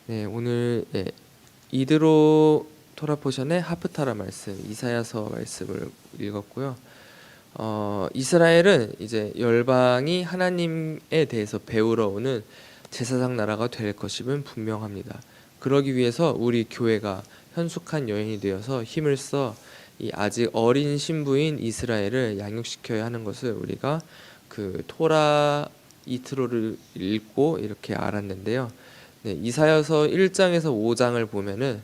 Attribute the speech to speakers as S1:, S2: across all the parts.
S1: 네, 오늘 이드로 토라 포션의 하프타라 말씀, 이사야서 말씀을 읽었고요. 이스라엘은 이제 열방이 하나님에 대해서 배우러 오는 제사장 나라가 될 것임은 분명합니다. 그러기 위해서 우리 교회가 현숙한 여인이 되어서 힘을 써 이 아직 어린 신부인 이스라엘을 양육시켜야 하는 것을 우리가 그 토라 이트로를 읽고 이렇게 알았는데요. 네, 이사야서 1장에서 5장을 보면은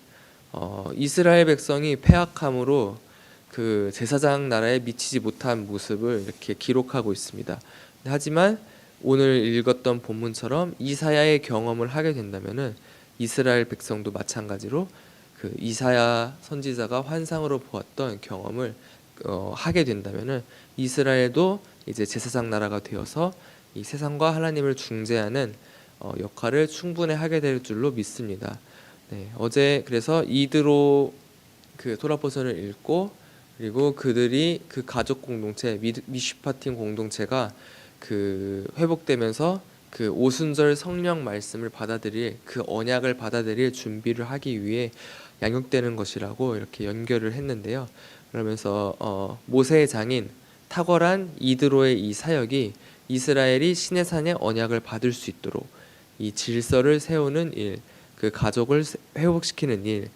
S1: 이스라엘 백성이 패악함으로 그 제사장 나라에 미치지 못한 모습을 이렇게 기록하고 있습니다. 하지만 오늘 읽었던 본문처럼 이사야의 경험을 하게 된다면은 이스라엘 백성도 마찬가지로 그 이사야 선지자가 환상으로 보았던 경험을 하게 된다면은 이스라엘도 이제 제사장 나라가 되어서 이 세상과 하나님을 중재하는 역할을 충분히 하게 될 줄로 믿습니다. 네, 어제 그래서 이드로 그 토라포선을 읽고 그리고 그들이 그 가족 공동체 미슈파팀 공동체가 그 회복되면서 그 오순절 성령 말씀을 받아들일 그 언약을 받아들일 준비를 하기 위해 양육되는 것이라고 이렇게 연결을 했는데요. 그러면서 모세의 장인 탁월한 이드로의 이 사역이 이스라엘이 시내산의 언약을 받을 수 있도록 이 질서를 세우는 일, 그 가족을 회복시키는 일,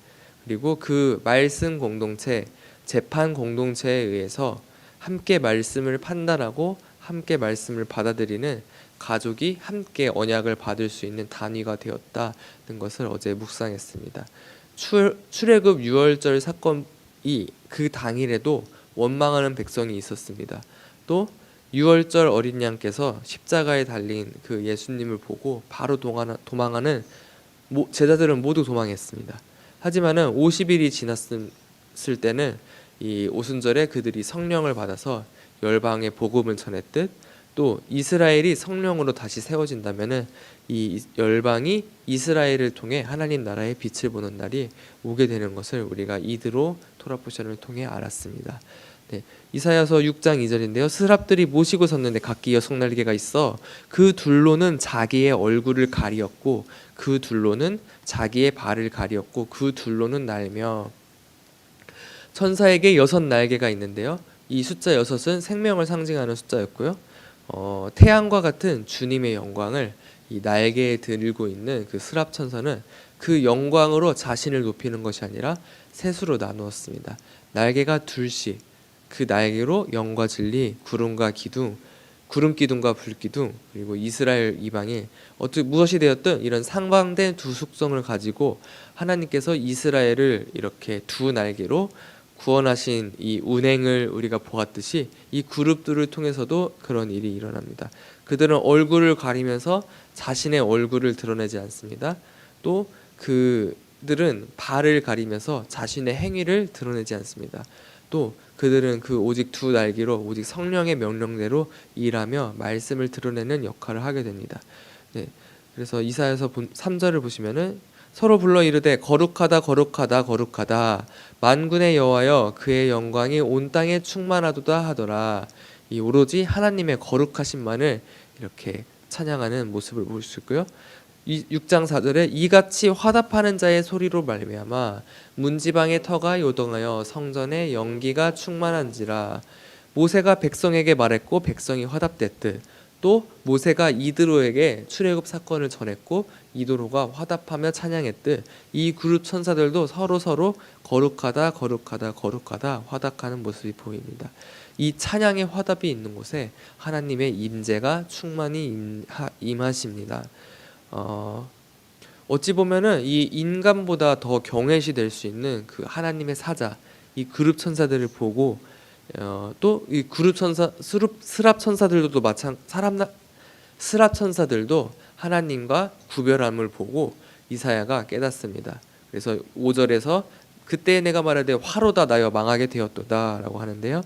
S1: 그리고 그 말씀 공동체, 재판 공동체에 의해서 함께 말씀을 판단하고 함께 말씀을 받아들이는 가족이 함께 언약을 받을 수 있는 단위가 되었다는 것을 어제 묵상했습니다. 출애굽 6월절 사건이 그 당일에도 원망하는 백성이 있었습니다. 또 6월절 어린 양께서 십자가에 달린 그 예수님을 보고 바로 도망하는 제자들은 모두 도망했습니다. 하지만은 50일이 지났을 때는 이 오순절에 그들이 성령을 받아서 열방에 복음을 전했듯 또 이스라엘이 성령으로 다시 세워진다면은 이 열방이 이스라엘을 통해 하나님 나라의 빛을 보는 날이 오게 되는 것을 우리가 이드로 토라포션을 통해 알았습니다. 네, 이사야서 6장 2절인데요. 스랍들이 모시고 섰는데 각기 여성날개가 있어 그 둘로는 자기의 얼굴을 가리었고 그 둘로는 자기의 발을 가리었고 그 둘로는 날며 천사에게 6날개가 있는데요. 이 숫자 6은 생명을 상징하는 숫자였고요. 태양과 같은 주님의 영광을 이 날개에 들고 있는 그 스랍 천사는 그 영광으로 자신을 높이는 것이 아니라 셋으로 나누었습니다. 날개가 둘씩 그 날개로 영과 진리, 구름과 기둥, 구름 기둥과 불 기둥, 그리고 이스라엘 이방인 무엇이 되었든 이런 상반된 두 속성을 가지고 하나님께서 이스라엘을 이렇게 두 날개로 구원하신 이 운행을 우리가 보았듯이 이 그룹들을 통해서도 그런 일이 일어납니다. 그들은 얼굴을 가리면서 자신의 얼굴을 드러내지 않습니다. 또 그들은 발을 가리면서 자신의 행위를 드러내지 않습니다. 또 그들은 그 오직 두 날개로 오직 성령의 명령대로 일하며 말씀을 드러내는 역할을 하게 됩니다. 네, 그래서 이사야서 3절을 보시면은 서로 불러 이르되 거룩하다 거룩하다 거룩하다 만군의 여호와여 그의 영광이 온 땅에 충만하도다 하더라. 이 오로지 하나님의 거룩하심만을 이렇게 찬양하는 모습을 볼 수 있고요. 6장 4절에 이같이 화답하는 자의 소리로 말미암아 문지방의 터가 요동하여 성전에 연기가 충만한지라. 모세가 백성에게 말했고 백성이 화답됐듯 또 모세가 이드로에게 출애굽 사건을 전했고 이드로가 화답하며 찬양했듯 이 그룹 천사들도 서로 거룩하다 거룩하다 거룩하다 화답하는 모습이 보입니다. 이 찬양의 화답이 있는 곳에 하나님의 임재가 충만히 임하십니다. 어찌 보면은 이 인간보다 더 경외시 될 수 있는 그 하나님의 사자, 이 그룹 천사들을 보고 또 이 그룹 천사 스랍 천사들도 스랍 천사들도 하나님과 구별함을 보고 이사야가 깨닫습니다. 그래서 5절에서 그때 내가 말하되 화로다 나여 망하게 되었도다라고 하는데요.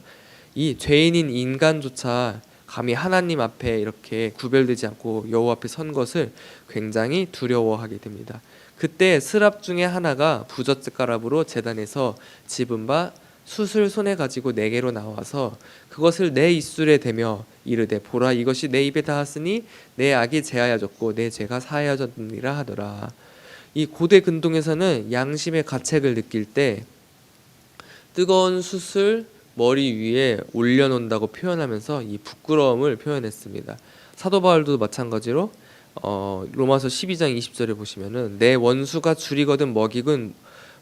S1: 이 죄인인 인간조차 감히 하나님 앞에 이렇게 구별되지 않고 여호와 앞에 선 것을 굉장히 두려워하게 됩니다. 그때 스랍 중에 하나가 부젓가락으로 제단에서 집은 바 숯을 손에 가지고 내게로 나와서 그것을 내 입술에 대며 이르되 보라 이것이 내 입에 닿았으니 내 악이 제하여졌고 내 죄가 사하여졌느니라 하더라. 이 고대 근동에서는 양심의 가책을 느낄 때 뜨거운 숯을 머리 위에 올려놓는다고 표현하면서 이 부끄러움을 표현했습니다. 사도 바울도 마찬가지로 로마서 12장 20절에 보시면은 내 원수가 줄이거든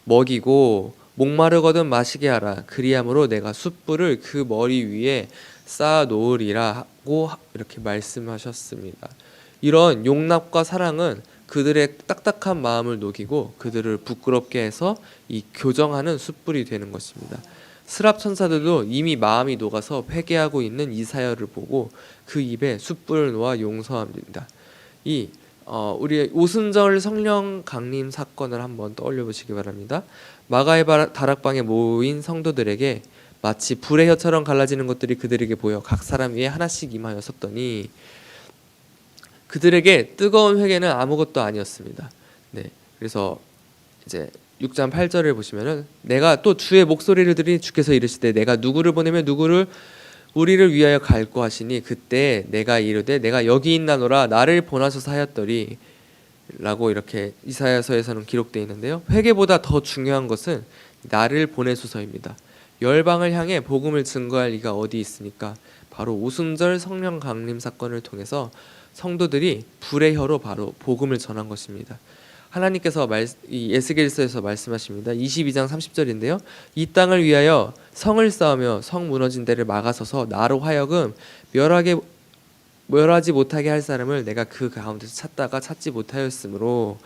S1: 먹이고 목마르거든 마시게 하라. 그리함으로 내가 숯불을 그 머리 위에 쌓아 놓으리라고 이렇게 말씀하셨습니다. 이런 용납과 사랑은 그들의 딱딱한 마음을 녹이고 그들을 부끄럽게 해서 이 교정하는 숯불이 되는 것입니다. 스랍 천사들도 이미 마음이 녹아서 회개하고 있는 이사야를 보고 그 입에 숯불을 놓아 용서합니다. 우리의 오순절 성령 강림 사건을 한번 떠올려 보시기 바랍니다. 마가의 다락방에 모인 성도들에게 마치 불의 혀처럼 갈라지는 것들이 그들에게 보여 각 사람 위에 하나씩 임하여 섰더니 그들에게 뜨거운 회개는 아무것도 아니었습니다. 네, 그래서 이제 6장 8절을 보시면은 내가 또 주의 목소리를 들으니 주께서 이르시되 내가 누구를 보내면 누구를 우리를 위하여 갈고 하시니 그때 내가 이르되 내가 여기 있나노라 나를 보내소서 하였더리 라고 이렇게 이사야서에서는 기록되어 있는데요. 회개보다 더 중요한 것은 나를 보내소서입니다. 열방을 향해 복음을 증거할 이가 어디 있습니까? 바로 오순절 성령 강림 사건을 통해서 성도들이 불의 혀로 바로 복음을 전한 것입니다. 하나님께서 이 에스겔서에서 말씀하십니다. 22장 30절인데요. 이 땅을 위하여 성을 쌓으며 성 무너진 데를 막아서서 나로 하여금 멸하지 못하게 할 사람을 내가 그 가운데서 찾다가 찾지 못하였으므로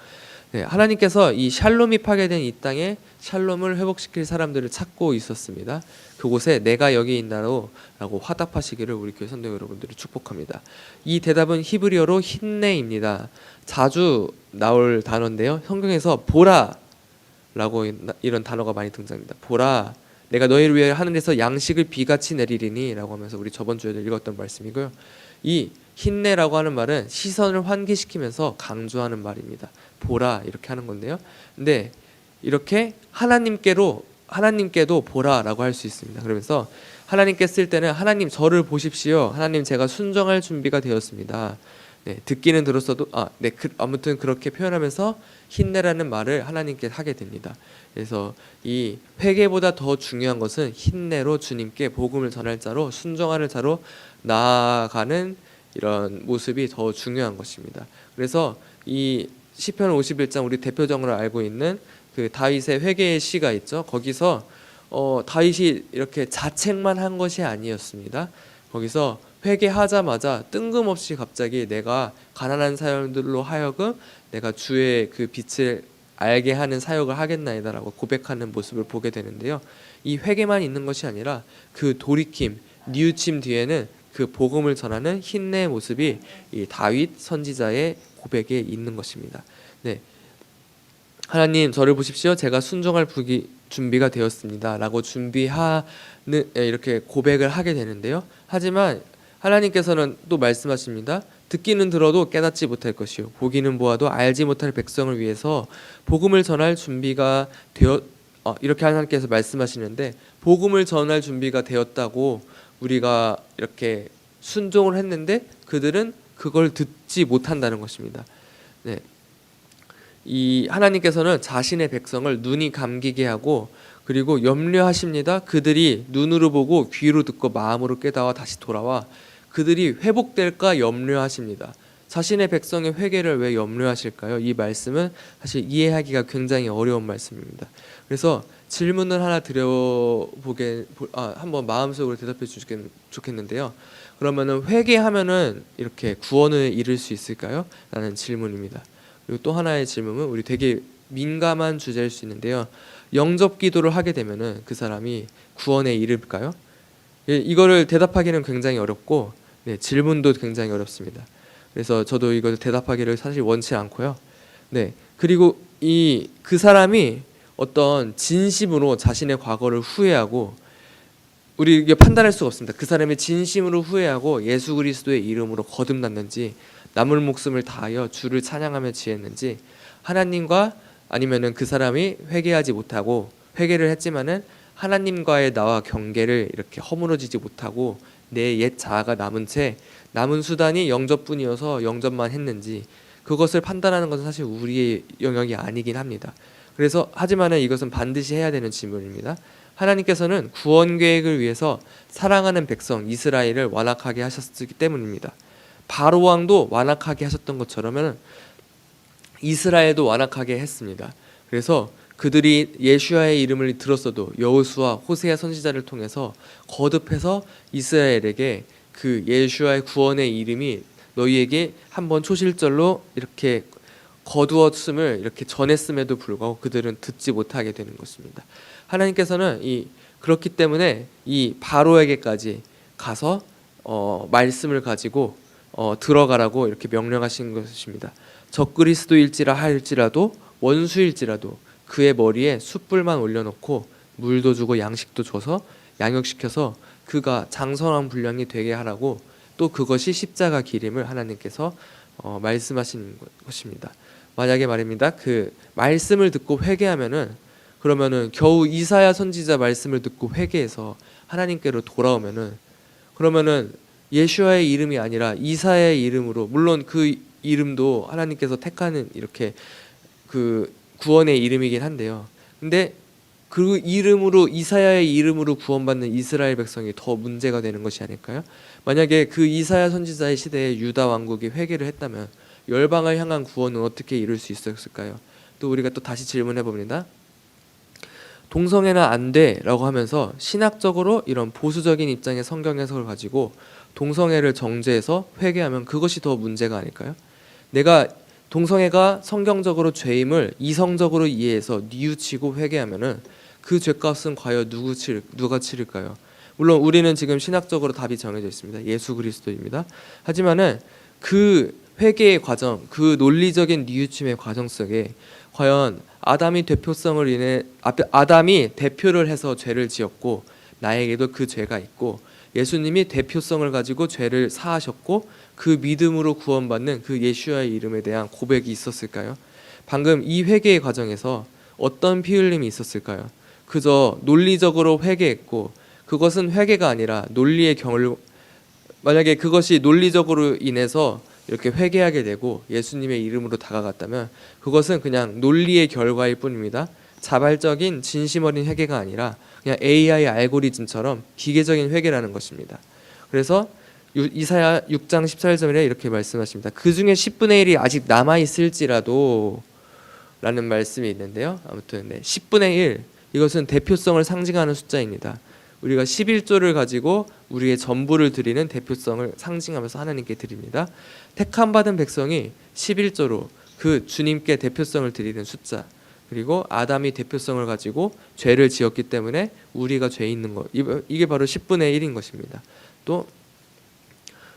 S1: 하나님께서 이 샬롬이 파괴된 이 땅에 샬롬을 회복시킬 사람들을 찾고 있었습니다. 그곳에 내가 여기 있나로 라고 화답하시기를 우리 교회 성도 여러분들을 축복합니다. 이 대답은 히브리어로 힌네입니다. 자주 나올 단어인데요. 성경에서 보라 라고 이런 단어가 많이 등장합니다. 보라 내가 너희를 위해 하늘에서 양식을 비같이 내리리니 라고 하면서 우리 저번 주에도 읽었던 말씀이고요. 이 힌네라고 하는 말은 시선을 환기시키면서 강조하는 말입니다. 보라 이렇게 하는 건데요. 근데 이렇게 하나님께도 보라라고 할 수 있습니다. 그러면서 하나님께 쓸 때는 하나님 저를 보십시오. 하나님 제가 순종할 준비가 되었습니다. 네, 듣기는 들었어도 아무튼 그렇게 표현하면서 힌내라는 말을 하나님께 하게 됩니다. 그래서 이 회개보다 더 중요한 것은 힌내로 주님께 복음을 전할 자로 순종하는 자로 나아가는 이런 모습이 더 중요한 것입니다. 그래서 이 시편 51장 우리 대표적으로 알고 있는 그 다윗의 회개의 시가 있죠. 거기서 다윗이 이렇게 자책만 한 것이 아니었습니다. 거기서 회개하자마자 뜬금없이 갑자기 내가 가난한 사람들로 하여금 내가 주의 그 빛을 알게 하는 사역을 하겠나이다라고 고백하는 모습을 보게 되는데요. 이 회개만 있는 것이 아니라 그 돌이킴, 뉘우침 뒤에는 그 복음을 전하는 힌내의 모습이 이 다윗 선지자의 고백에 있는 것입니다. 네, 하나님 저를 보십시오. 제가 순종할 준비가 되었습니다. 라고 이렇게 고백을 하게 되는데요. 하지만 하나님께서는 또 말씀하십니다. 듣기는 들어도 깨닫지 못할 것이요 보기는 보아도 알지 못할 백성을 위해서 복음을 전할 준비가 이렇게 하나님께서 말씀하시는데 복음을 전할 준비가 되었다고 우리가 이렇게 순종을 했는데 그들은 그걸 듣지 못한다는 것입니다. 네. 이 하나님께서는 자신의 백성을 눈이 감기게 하고 그리고 염려하십니다. 그들이 눈으로 보고 귀로 듣고 마음으로 깨닫아 다시 돌아와 그들이 회복될까 염려하십니다. 자신의 백성의 회개를 왜 염려하실까요? 이 말씀은 사실 이해하기가 굉장히 어려운 말씀입니다. 그래서 질문을 하나 한번 마음속으로 대답해 주시면 좋겠는데요. 그러면은 회개하면은 이렇게 구원을 이룰 수 있을까요? 라는 질문입니다. 그리고 또 하나의 질문은 우리 되게 민감한 주제일 수 있는데요. 영접 기도를 하게 되면은 그 사람이 구원에 이를까요? 이거를 대답하기는 굉장히 어렵고 질문도 굉장히 어렵습니다. 그래서 저도 이걸 대답하기를 사실 원치 않고요. 그리고 그 사람이 어떤 진심으로 자신의 과거를 후회하고 우리 이게 판단할 수가 없습니다. 그 사람이 진심으로 후회하고 예수 그리스도의 이름으로 거듭났는지 남을 목숨을 다하여 주를 찬양하며 지냈는지 하나님과 아니면은 그 사람이 회개하지 못하고 회개를 했지만은 하나님과의 나와 경계를 이렇게 허물어지지 못하고 내 옛 자아가 남은 채 남은 수단이 영접뿐이어서 영접만 했는지 그것을 판단하는 것은 사실 우리의 영역이 아니긴 합니다. 그래서 하지만은 이것은 반드시 해야 되는 질문입니다. 하나님께서는 구원 계획을 위해서 사랑하는 백성 이스라엘을 완악하게 하셨기 때문입니다. 바로 왕도 완악하게 하셨던 것처럼은 이스라엘도 완악하게 했습니다. 그래서 그들이 예슈아의 이름을 들었어도 여호수아, 호세아 선지자를 통해서 거듭해서 이스라엘에게 그 예슈아의 구원의 이름이 너희에게 한번 초실절로 이렇게 거두었음을 이렇게 전했음에도 불구하고 그들은 듣지 못하게 되는 것입니다. 하나님께서는 그렇기 때문에 이 바로에게까지 가서 말씀을 가지고 들어가라고 이렇게 명령하신 것입니다. 적그리스도일지라 할지라도 원수일지라도 그의 머리에 숯불만 올려놓고 물도 주고 양식도 줘서 양육시켜서 그가 장성한 분량이 되게 하라고, 또 그것이 십자가 기림을 하나님께서 말씀하신 것입니다. 만약에 말입니다, 그 말씀을 듣고 회개하면은, 그러면은 겨우 이사야 선지자 말씀을 듣고 회개해서 하나님께로 돌아오면은, 그러면은 예수와의 이름이 아니라 이사야의 이름으로, 물론 그 이름도 하나님께서 택하는 이렇게 그 구원의 이름이긴 한데요. 근데 그 이름으로, 이사야의 이름으로 구원받는 이스라엘 백성이 더 문제가 되는 것이 아닐까요? 만약에 그 이사야 선지자의 시대에 유다 왕국이 회개를 했다면 열방을 향한 구원은 어떻게 이룰 수 있었을까요? 또 우리가 또 다시 질문해 봅니다. 동성애는 안 돼라고 하면서 신학적으로 이런 보수적인 입장의 성경 해석을 가지고 동성애를 정죄해서 회개하면 그것이 더 문제가 아닐까요? 내가 동성애가 성경적으로 죄임을 이성적으로 이해해서 뉘우치고 회개하면은 그 죄값은 과연 누가 치를까요? 물론 우리는 지금 신학적으로 답이 정해져 있습니다. 예수 그리스도입니다. 하지만은 그 회개의 과정, 그 논리적인 뉘우침의 과정 속에 과연 아담이 대표를 해서 죄를 지었고 나에게도 그 죄가 있고, 예수님이 대표성을 가지고 죄를 사하셨고 그 믿음으로 구원받는 그 예수와의 이름에 대한 고백이 있었을까요? 방금 이 회개의 과정에서 어떤 피 흘림이 있었을까요? 그저 논리적으로 회개했고, 그것은 회개가 아니라 논리의 만약에 그것이 논리적으로 인해서 이렇게 회개하게 되고 예수님의 이름으로 다가갔다면 그것은 그냥 논리의 결과일 뿐입니다. 자발적인 진심 어린 회개가 아니라 그냥 AI 알고리즘처럼 기계적인 회개라는 것입니다. 그래서 이사야 6장 14절에 이렇게 말씀하십니다. 그 중에 10분의 1이 아직 남아있을지라도 라는 말씀이 있는데요. 아무튼 10분의 1, 이것은 대표성을 상징하는 숫자입니다. 우리가 11조를 가지고 우리의 전부를 드리는 대표성을 상징하면서 하나님께 드립니다. 택함 받은 백성이 11조로 그 주님께 대표성을 드리는 숫자, 그리고 아담이 대표성을 가지고 죄를 지었기 때문에 우리가 죄 있는 것, 이게 바로 10분의 1인 것입니다. 또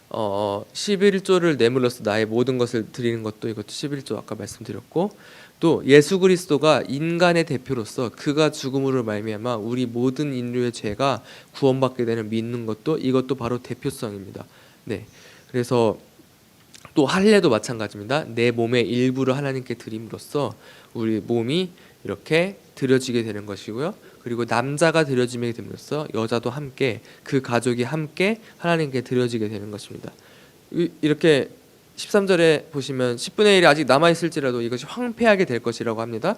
S1: 11조를 내물로서 나의 모든 것을 드리는 것도, 이것도 11조 아까 말씀드렸고, 또 예수 그리스도가 인간의 대표로서 그가 죽음으로 말미암아 우리 모든 인류의 죄가 구원받게 되는 믿는 것도, 이것도 바로 대표성입니다. 네, 그래서 또 할례도 마찬가지입니다. 내 몸의 일부를 하나님께 드림으로써 우리 몸이 이렇게 드려지게 되는 것이고요. 그리고 남자가 드려지게 됨으로써 여자도 함께, 그 가족이 함께 하나님께 드려지게 되는 것입니다. 이렇게 13절에 보시면 10분의 1이 아직 남아있을지라도 이것이 황폐하게 될 것이라고 합니다.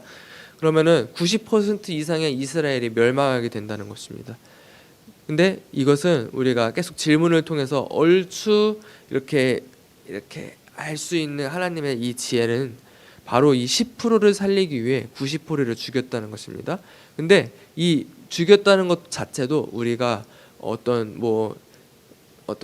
S1: 그러면은 90% 이상의 이스라엘이 멸망하게 된다는 것입니다. 근데 이것은 우리가 계속 질문을 통해서 얼추 이렇게 알 수 있는 하나님의 이 지혜는 바로 이 10%를 살리기 위해 90%를 죽였다는 것입니다. 근데 이 죽였다는 것 자체도 우리가 어떤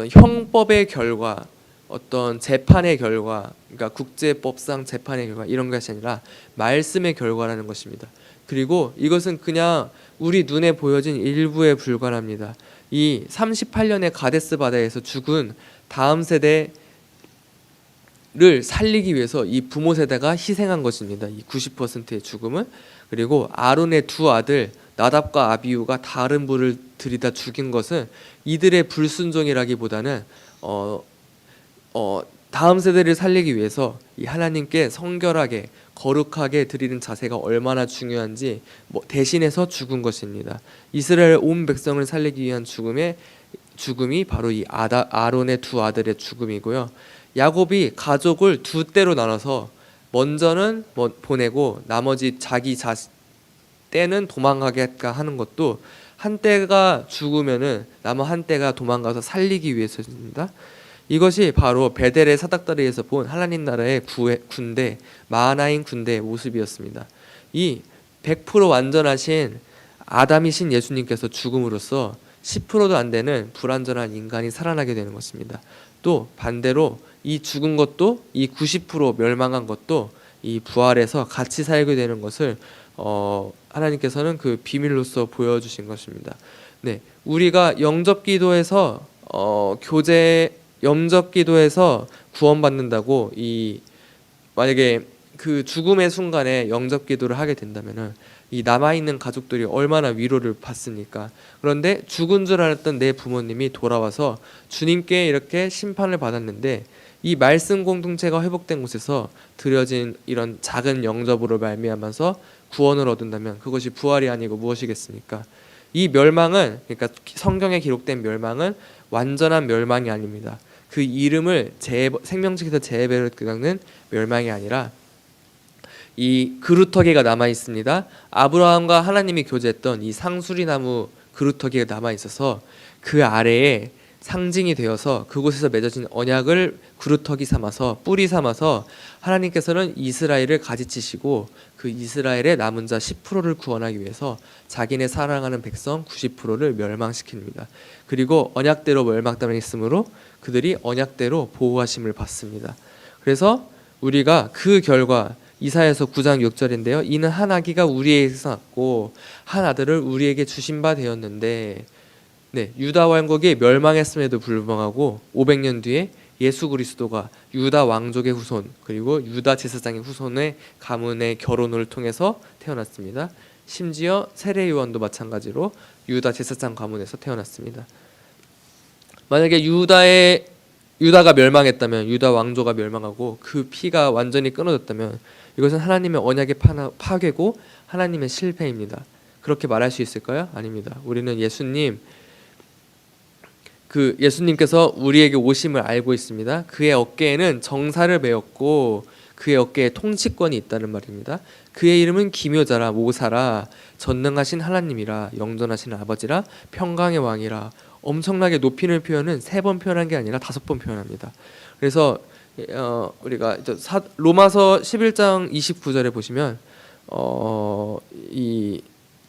S1: 형법의 결과, 어떤 재판의 결과, 그러니까 국제법상 재판의 결과, 이런 것이 아니라 말씀의 결과라는 것입니다. 그리고 이것은 그냥 우리 눈에 보여진 일부에 불과합니다. 이 38년의 가데스 바다에서 죽은 다음 세대를 살리기 위해서 이 부모 세대가 희생한 것입니다. 이 90%의 죽음은. 그리고 아론의 두 아들 나답과 아비후가 다른 불을 들이다 죽인 것은 이들의 불순종이라기보다는 다음 세대를 살리기 위해서 이 하나님께 성결하게 거룩하게 드리는 자세가 얼마나 중요한지 대신해서 죽은 것입니다. 이스라엘 온 백성을 살리기 위한 죽음이 바로 이 아론의 두 아들의 죽음이고요. 야곱이 가족을 두 때로 나눠서 먼저는 보내고 나머지 자기 때는 도망가게 하는 것도 한 때가 죽으면은 남은 한 때가 도망가서 살리기 위해서입니다. 이것이 바로 베델의 사닥다리에서 본 하나님 나라의 군대, 마하나임 군대의 모습이었습니다. 이 100% 완전하신 아담이신 예수님께서 죽음으로써 10%도 안 되는 불완전한 인간이 살아나게 되는 것입니다. 또 반대로 이 죽은 것도, 이 90% 멸망한 것도 이 부활에서 같이 살게 되는 것을 하나님께서는 그 비밀로서 보여주신 것입니다. 네, 우리가 영접기도에서 영접기도에서 구원받는다고 만약에 그 죽음의 순간에 영접기도를 하게 된다면은 이 남아있는 가족들이 얼마나 위로를 받습니까? 그런데 죽은 줄 알았던 내 부모님이 돌아와서 주님께 이렇게 심판을 받았는데 이 말씀 공동체가 회복된 곳에서 드려진 이런 작은 영접으로 말미암아서 구원을 얻는다면 그것이 부활이 아니고 무엇이겠습니까? 이 멸망은, 그러니까 성경에 기록된 멸망은 완전한 멸망이 아닙니다. 그 이름을 생명책에서 제베르 깎는 멸망이 아니라 이 그루터기가 남아 있습니다. 아브라함과 하나님이 교제했던 이 상수리나무 그루터기가 남아 있어서 그 아래에 상징이 되어서 그곳에서 맺어진 언약을 그루터기 삼아서, 뿌리 삼아서 하나님께서는 이스라엘을 가지치시고 그 이스라엘의 남은 자 10%를 구원하기 위해서 자기네 사랑하는 백성 90%를 멸망시킵니다. 그리고 언약대로 멸망당했으므로 그들이 언약대로 보호하심을 받습니다. 그래서 우리가 그 결과 이사야서 9장 6절인데요. 이는 한 아기가 우리에게서 낳고 한 아들을 우리에게 주신 바 되었는데, 네, 유다 왕국이 멸망했음에도 불구하고 500년 뒤에 예수 그리스도가 유다 왕족의 후손, 그리고 유다 제사장의 후손의 가문의 결혼을 통해서 태어났습니다. 심지어 세례 요한도 마찬가지로 유다 제사장 가문에서 태어났습니다. 만약에 유다가 멸망했다면, 유다 왕조가 멸망하고 그 피가 완전히 끊어졌다면 이것은 하나님의 언약의 파괴고 하나님의 실패입니다. 그렇게 말할 수 있을까요? 아닙니다. 우리는 예수님께서 우리에게 오심을 알고 있습니다. 그의 어깨에는 정사를 메었고 그의 어깨에 통치권이 있다는 말입니다. 그의 이름은 기묘자라, 모사라, 전능하신 하나님이라, 영전하신 아버지라, 평강의 왕이라. 엄청나게 높이는 표현은 3번 표현한 게 아니라 5번 표현합니다. 그래서 우리가 로마서 11장 29절에 보시면 이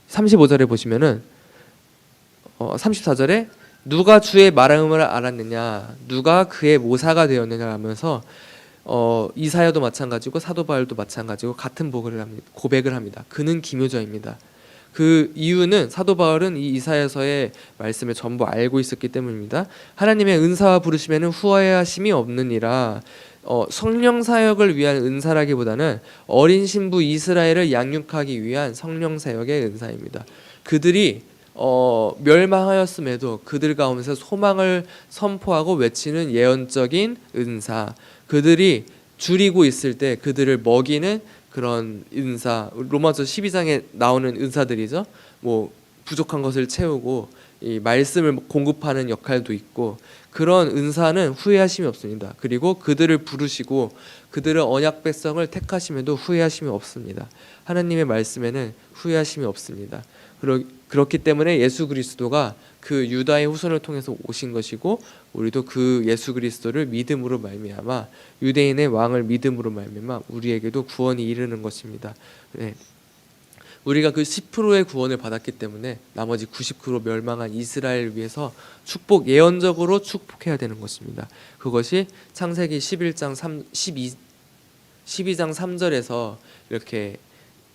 S1: 35절에 보시면은 34절에 누가 주의 말함을 알았느냐, 누가 그의 모사가 되었느냐 하면서 이사야도 마찬가지고 사도 바울도 마찬가지고 같은 고백을 합니다. 그는 기묘자입니다. 그 이유는 사도 바울은 이 이사야서의 말씀을 전부 알고 있었기 때문입니다. 하나님의 은사와 부르심에는 후회하심이 없느니라. 성령 사역을 위한 은사라기보다는 어린 신부 이스라엘을 양육하기 위한 성령 사역의 은사입니다. 그들이 멸망하였음에도 그들 가운데서 소망을 선포하고 외치는 예언적인 은사, 그들이 줄이고 있을 때 그들을 먹이는 그런 은사, 로마서 12장에 나오는 은사들이죠. 뭐 부족한 것을 채우고 이 말씀을 공급하는 역할도 있고, 그런 은사는 후회하심이 없습니다. 그리고 그들을 부르시고 그들의 언약 백성을 택하심에도 후회하심이 없습니다. 하나님의 말씀에는 후회하심이 없습니다. 그렇기 때문에 예수 그리스도가 그 유다의 후손을 통해서 오신 것이고, 우리도 그 예수 그리스도를 믿음으로 말미암아, 유대인의 왕을 믿음으로 말미암아 우리에게도 구원이 이르는 것입니다. 네. 우리가 그 10%의 구원을 받았기 때문에 나머지 90% 멸망한 이스라엘을 위해서 예언적으로 축복해야 되는 것입니다. 그것이 창세기 12장 3절에서 이렇게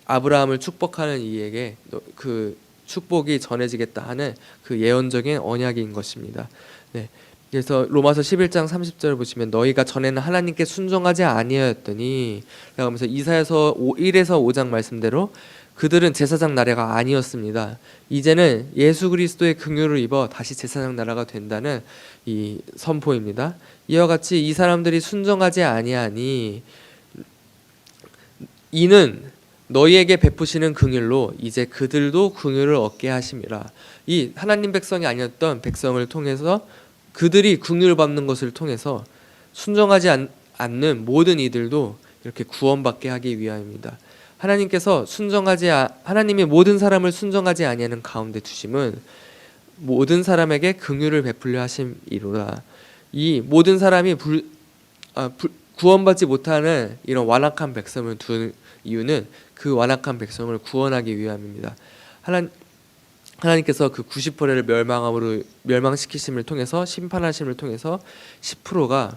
S1: 아브라함을 축복하는 이에게 그 축복이 전해지겠다 하는 그 예언적인 언약인 것입니다. 네. 그래서 로마서 11장 30절을 보시면 너희가 전에는 하나님께 순종하지 아니하였더니 라고 하면서 이사야서 1에서 5장 말씀대로 그들은 제사장 나라가 아니었습니다. 이제는 예수 그리스도의 긍휼을 입어 다시 제사장 나라가 된다는 이 선포입니다. 이와 같이 이 사람들이 순종하지 아니하니 이는 너희에게 베푸시는 긍휼로 이제 그들도 긍휼을 얻게 하심이라. 이 하나님 백성이 아니었던 백성을 통해서 그들이 긍휼을 받는 것을 통해서 순종하지 않는 모든 이들도 이렇게 구원받게 하기 위함입니다. 하나님이 모든 사람을 순종하지 아니하는 가운데 두심은 모든 사람에게 긍휼을 베풀려 하심이로라. 이 모든 사람이 구원받지 못하는 이런 완악한 백성을 둔 이유는 그 완악한 백성을 구원하기 위함입니다. 하나님께서 그 90%를 멸망시키심을 통해서 심판하심을 통해서 10%가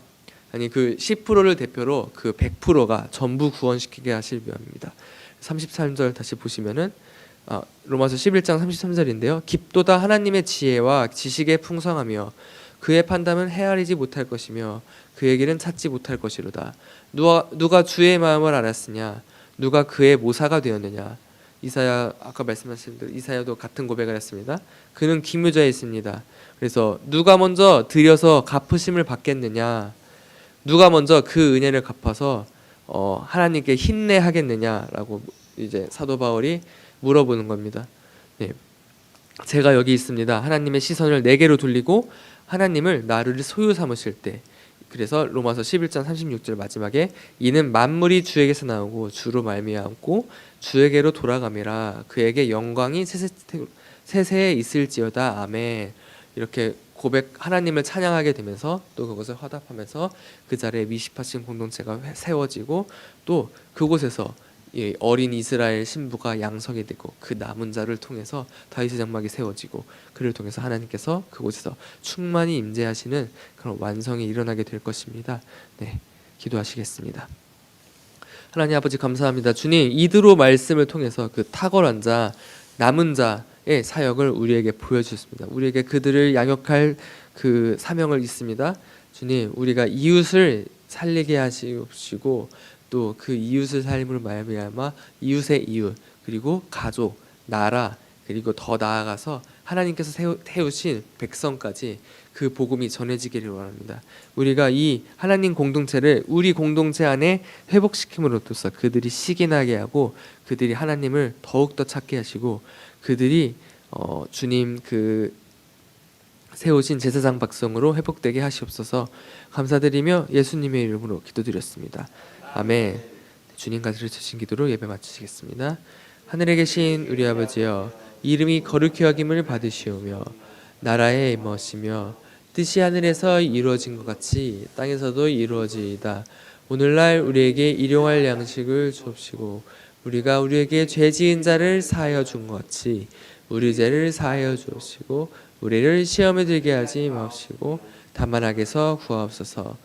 S1: 아니 그 10%를 대표로 그 100%가 전부 구원시키게 하실 위함입니다. 33절 다시 보시면은 로마서 11장 33절인데요. 깊도다 하나님의 지혜와 지식의 풍성하며 그의 판단은 헤아리지 못할 것이며 그의 길은 찾지 못할 것이로다. 누가 주의 마음을 알았으냐? 누가 그의 모사가 되었느냐? 이사야 아까 말씀하신 대로 이사야도 같은 고백을 했습니다. 그는 기무자에 있습니다. 그래서 누가 먼저 들여서 갚으심을 받겠느냐? 누가 먼저 그 은혜를 갚아서 하나님께 hin내하겠느냐라고 이제 사도 바울이 물어보는 겁니다. 네. 제가 여기 있습니다. 하나님의 시선을 내게로 돌리고 하나님을 나를 소유 삼으실 때, 그래서 로마서 11장 36절 마지막에 이는 만물이 주에게서 나오고 주로 말미암고 주에게로 돌아감이라 그에게 영광이 세세에 있을지어다. 아멘. 이렇게 하나님을 찬양하게 되면서 또 그것을 화답하면서 그 자리에 미시파신 공동체가 세워지고 또 그곳에서 어린 이스라엘 신부가 양성이 되고 그 남은 자를 통해서 다윗의 장막이 세워지고 그를 통해서 하나님께서 그곳에서 충만히 임재하시는 그런 완성이 일어나게 될 것입니다. 네, 기도하시겠습니다. 하나님 아버지 감사합니다. 주님, 이드로 말씀을 통해서 그 탁월한 자, 남은 자의 사역을 우리에게 보여주셨습니다. 우리에게 그들을 양육할 그 사명을 있습니다. 주님, 우리가 이웃을 살리게 하시옵시고 또 그 이웃을 살림으로 말미암아 이웃의 이웃, 그리고 가족, 나라, 그리고 더 나아가서 하나님께서 태우신 백성까지 그 복음이 전해지기를 원합니다. 우리가 이 하나님 공동체를 우리 공동체 안에 회복시킴으로써 그들이 시기나게 하고 그들이 하나님을 더욱더 찾게 하시고 그들이 주님 그 세우신 제사장 백성으로 회복되게 하시옵소서. 감사드리며 예수님의 이름으로 기도드렸습니다. 아멘. 주님과 들으신 기도로 예배 마치시겠습니다. 하늘에 계신 우리 아버지여, 이름이 거룩히 여김을 받으시오며 나라에 임하시며 뜻이 하늘에서 이루어진 것 같이 땅에서도 이루어지이다. 오늘날 우리에게 일용할 양식을 주옵시고 우리가 우리에게 죄 지은 자를 사하여 준 것 같이 우리 죄를 사하여 주옵시고 우리를 시험에 들게 하지 마옵시고 다만 악에서 구하옵소서.